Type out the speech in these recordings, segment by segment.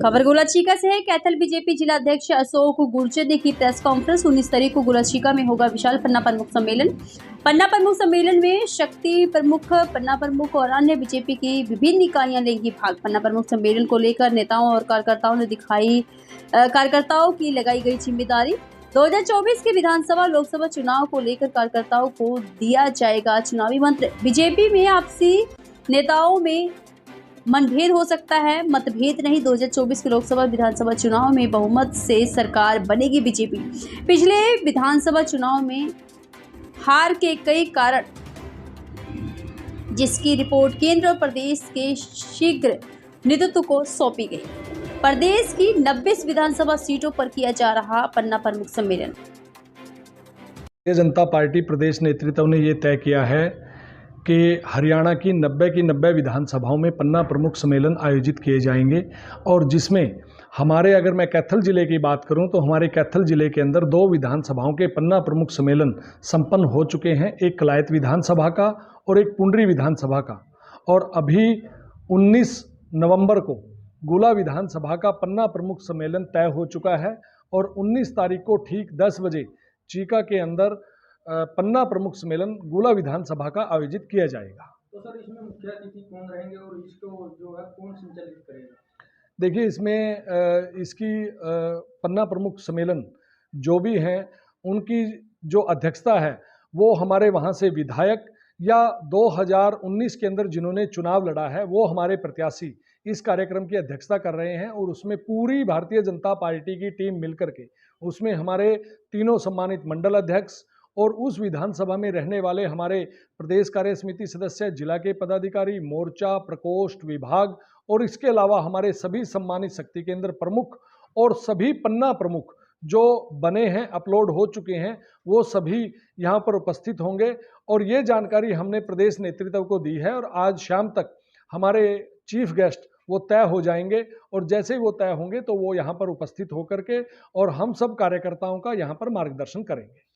खबर गुलचीका से है। कैथल बीजेपी जिला अध्यक्ष अशोक गुर्जर ने की प्रेस कॉन्फ्रेंस। 19 तारीख को गुलचीका में होगा विशाल पन्ना प्रमुख सम्मेलन। पन्ना प्रमुख सम्मेलन में शक्ति प्रमुख, पन्ना प्रमुख और अन्य बीजेपी की विभिन्न इकाइयां लेंगी भाग। पन्ना प्रमुख सम्मेलन को लेकर नेताओं और कार्यकर्ताओं की लगाई गई जिम्मेदारी। 2024 के विधानसभा लोकसभा चुनाव को लेकर कार्यकर्ताओं को दिया जाएगा चुनावी मंत्र। बीजेपी में आपसी नेताओं में मनभेद हो सकता है, मतभेद नहीं। 2024 के लोकसभा विधानसभा चुनाव में बहुमत से सरकार बनेगी बीजेपी। पिछले विधानसभा चुनाव में हार के कई कारण, जिसकी रिपोर्ट केंद्र और प्रदेश के शीघ्र नेतृत्व को सौंपी गई। प्रदेश की 90 विधानसभा सीटों पर किया जा रहा पन्ना प्रमुख सम्मेलन। भारतीय जनता पार्टी प्रदेश नेतृत्व ने ये तय किया है कि हरियाणा की 90 विधानसभाओं में पन्ना प्रमुख सम्मेलन आयोजित किए जाएंगे, और जिसमें हमारे, अगर मैं कैथल जिले की बात करूं तो हमारे कैथल जिले के अंदर 2 विधानसभाओं के पन्ना प्रमुख सम्मेलन संपन्न हो चुके हैं। एक कलायत विधानसभा का और एक पुंडरी विधानसभा का। और अभी 19 नवंबर को गुला विधानसभा का पन्ना प्रमुख सम्मेलन तय हो चुका है, और 19 तारीख को ठीक 10 बजे चीका के अंदर पन्ना प्रमुख सम्मेलन गुला विधानसभा का आयोजित किया जाएगा। तो सर, इसमें मुख्य अतिथि कौन रहेंगे और इसको जो है कौन संचालित करेगा? देखिए, इसमें इसकी पन्ना प्रमुख सम्मेलन जो भी हैं उनकी जो अध्यक्षता है वो हमारे वहाँ से विधायक या 2019 के अंदर जिन्होंने चुनाव लड़ा है वो हमारे प्रत्याशी इस कार्यक्रम की अध्यक्षता कर रहे हैं। और उसमें पूरी भारतीय जनता पार्टी की टीम मिलकर के, उसमें हमारे तीनों सम्मानित मंडल अध्यक्ष और उस विधानसभा में रहने वाले हमारे प्रदेश कार्य समिति सदस्य, जिला के पदाधिकारी, मोर्चा, प्रकोष्ठ, विभाग, और इसके अलावा हमारे सभी सम्मानित शक्ति केंद्र प्रमुख और सभी पन्ना प्रमुख जो बने हैं, अपलोड हो चुके हैं, वो सभी यहाँ पर उपस्थित होंगे। और ये जानकारी हमने प्रदेश नेतृत्व को दी है, और आज शाम तक हमारे चीफ गेस्ट वो तय हो जाएंगे, और जैसे ही वो तय होंगे तो वो यहाँ पर उपस्थित होकर के और हम सब कार्यकर्ताओं का यहाँ पर मार्गदर्शन करेंगे।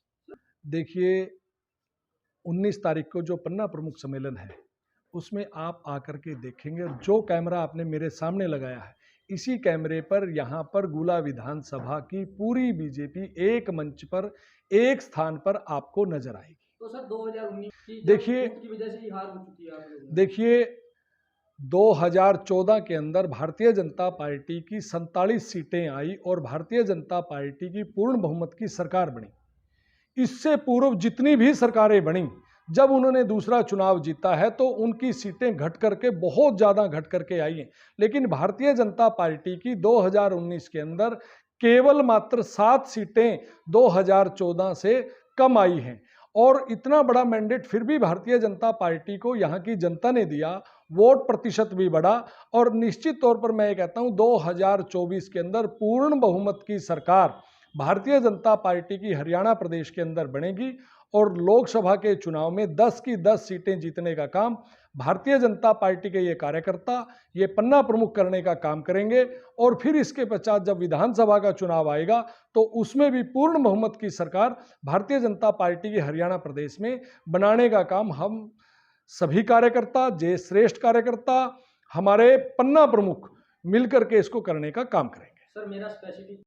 देखिए, 19 तारीख को जो पन्ना प्रमुख सम्मेलन है उसमें आप आकर के देखेंगे, और जो कैमरा आपने मेरे सामने लगाया है इसी कैमरे पर यहाँ पर गुला विधानसभा की पूरी बीजेपी एक मंच पर, एक स्थान पर आपको नजर आएगी। तो सर, 2019 की वजह से ही हार हो चुकी है आप लोगों की। देखिए, 2014 के अंदर भारतीय जनता पार्टी की 47 सीटें आई और भारतीय जनता पार्टी की पूर्ण बहुमत की सरकार बनी। इससे पूर्व जितनी भी सरकारें बनी, जब उन्होंने दूसरा चुनाव जीता है तो उनकी सीटें घट करके, बहुत ज़्यादा घट करके आई हैं। लेकिन भारतीय जनता पार्टी की 2019 के अंदर केवल मात्र 7 सीटें 2014 से कम आई हैं, और इतना बड़ा मैंडेट फिर भी भारतीय जनता पार्टी को यहाँ की जनता ने दिया। वोट प्रतिशत भी बढ़ा, और निश्चित तौर पर मैं ये कहता हूँ 2024 के अंदर पूर्ण बहुमत की सरकार भारतीय जनता पार्टी की हरियाणा प्रदेश के अंदर बनेगी, और लोकसभा के चुनाव में 10 की 10 सीटें जीतने का काम भारतीय जनता पार्टी के ये कार्यकर्ता, ये पन्ना प्रमुख करने का काम करेंगे। और फिर इसके पश्चात जब विधानसभा का चुनाव आएगा तो उसमें भी पूर्ण बहुमत की सरकार भारतीय जनता पार्टी की हरियाणा प्रदेश में बनाने का काम हम सभी कार्यकर्ता, जे श्रेष्ठ कार्यकर्ता, हमारे पन्ना प्रमुख मिलकर के इसको करने का काम करेंगे। सर, मेरा स्पेसिफिक,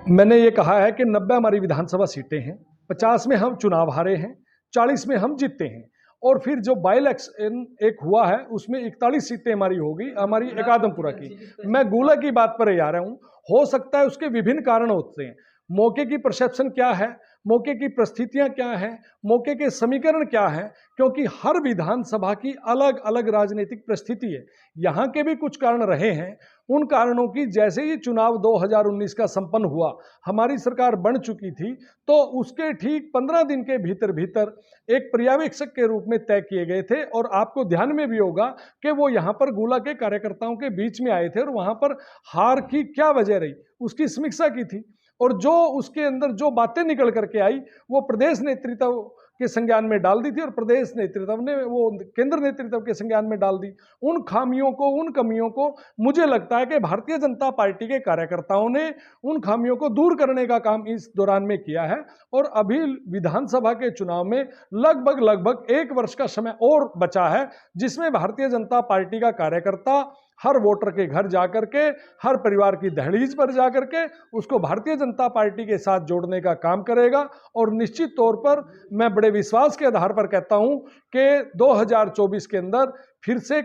मैंने ये कहा है कि 90 हमारी विधानसभा सीटें हैं, 50 में हम चुनाव हारे हैं, 40 में हम जीते हैं, और फिर जो बाई इलेक्शन एक हुआ है उसमें 41 सीटें हमारी होगी, हमारी एकादमपुरा की। मैं गुला की बात पर ही आ रहा हूँ। हो सकता है उसके विभिन्न कारण होते हैं, मौके की परसेप्शन क्या है, मौके की परिस्थितियां क्या हैं, मौके के समीकरण क्या हैं, क्योंकि हर विधानसभा की अलग अलग राजनीतिक परिस्थिति है। यहाँ के भी कुछ कारण रहे हैं, उन कारणों की, जैसे ही चुनाव 2019 का संपन्न हुआ, हमारी सरकार बन चुकी थी, तो उसके ठीक 15 दिन के भीतर भीतर एक पर्यवेक्षक के रूप में तय किए गए थे। और आपको ध्यान में भी होगा कि वो यहाँ पर गुला के कार्यकर्ताओं के बीच में आए थे, और वहाँ पर हार की क्या वजह रही उसकी समीक्षा की थी, और जो उसके अंदर जो बातें निकल करके आई वो प्रदेश नेतृत्व के संज्ञान में डाल दी थी, और प्रदेश नेतृत्व ने वो केंद्र नेतृत्व के संज्ञान में डाल दी। उन खामियों को, उन कमियों को मुझे लगता है कि भारतीय जनता पार्टी के कार्यकर्ताओं ने उन खामियों को दूर करने का काम इस दौरान में किया है। और अभी विधानसभा के चुनाव में लगभग 1 वर्ष का समय और बचा है, जिसमें भारतीय जनता पार्टी का कार्यकर्ता हर वोटर के घर जाकर के, हर परिवार की दहलीज पर जाकर के उसको भारतीय जनता पार्टी के साथ जोड़ने का काम करेगा। और निश्चित तौर पर मैं बड़े विश्वास के आधार पर कहता हूं कि 2024 के अंदर फिर से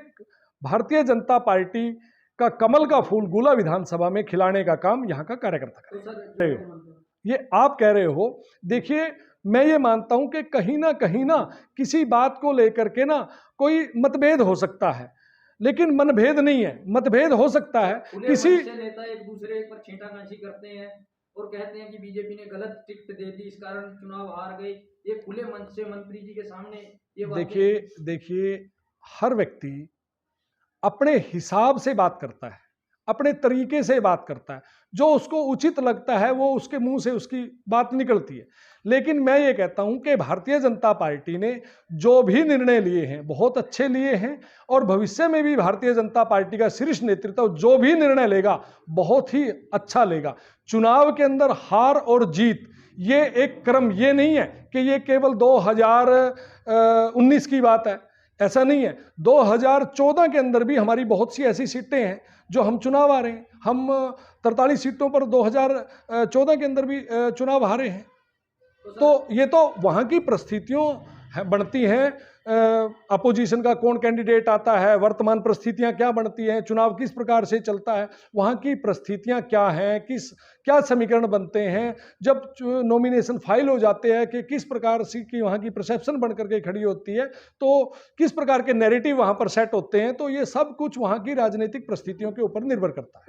भारतीय जनता पार्टी का कमल का फूल गुला विधानसभा में खिलाने का काम यहाँ का कार्यकर्ता तो करेगा। सर ये आप कह रहे हो, देखिए मैं ये मानता हूं कि कहीं ना किसी बात को लेकर के ना कोई मतभेद हो सकता है, लेकिन मनभेद नहीं है। मतभेद हो सकता है किसी नेता एक दूसरे पर छींटाकशी करते हैं और कहते हैं कि बीजेपी ने गलत टिकट दे दी, इस कारण चुनाव हार गए। ये खुले मंच से मंत्री जी के सामने ये देखिए हर व्यक्ति अपने हिसाब से बात करता है, अपने तरीके से बात करता है, जो उसको उचित लगता है वो उसके मुंह से उसकी बात निकलती है। लेकिन मैं ये कहता हूं कि भारतीय जनता पार्टी ने जो भी निर्णय लिए हैं बहुत अच्छे लिए हैं, और भविष्य में भी भारतीय जनता पार्टी का शीर्ष नेतृत्व जो भी निर्णय लेगा बहुत ही अच्छा लेगा। चुनाव के अंदर हार और जीत ये एक क्रम ये नहीं है कि ये केवल 2019 की बात है, ऐसा नहीं है। 2014 के अंदर भी हमारी बहुत सी ऐसी सीटें हैं जो हम चुनाव हारे हैं। हम 43 सीटों पर 2014 के अंदर भी चुनाव हारे हैं। तो ये तो वहाँ की परिस्थितियों बनती हैं, अपोजिशन का कौन कैंडिडेट आता है, वर्तमान परिस्थितियां क्या बनती हैं, चुनाव किस प्रकार से चलता है, वहाँ की परिस्थितियां क्या हैं, क्या समीकरण बनते हैं, जब नॉमिनेशन फाइल हो जाते हैं कि किस प्रकार से की वहाँ की परसेप्शन बन करके खड़ी होती है, तो किस प्रकार के नैरेटिव वहाँ पर सेट होते हैं। तो ये सब कुछ वहाँ की राजनीतिक परिस्थितियों के ऊपर निर्भर करता है।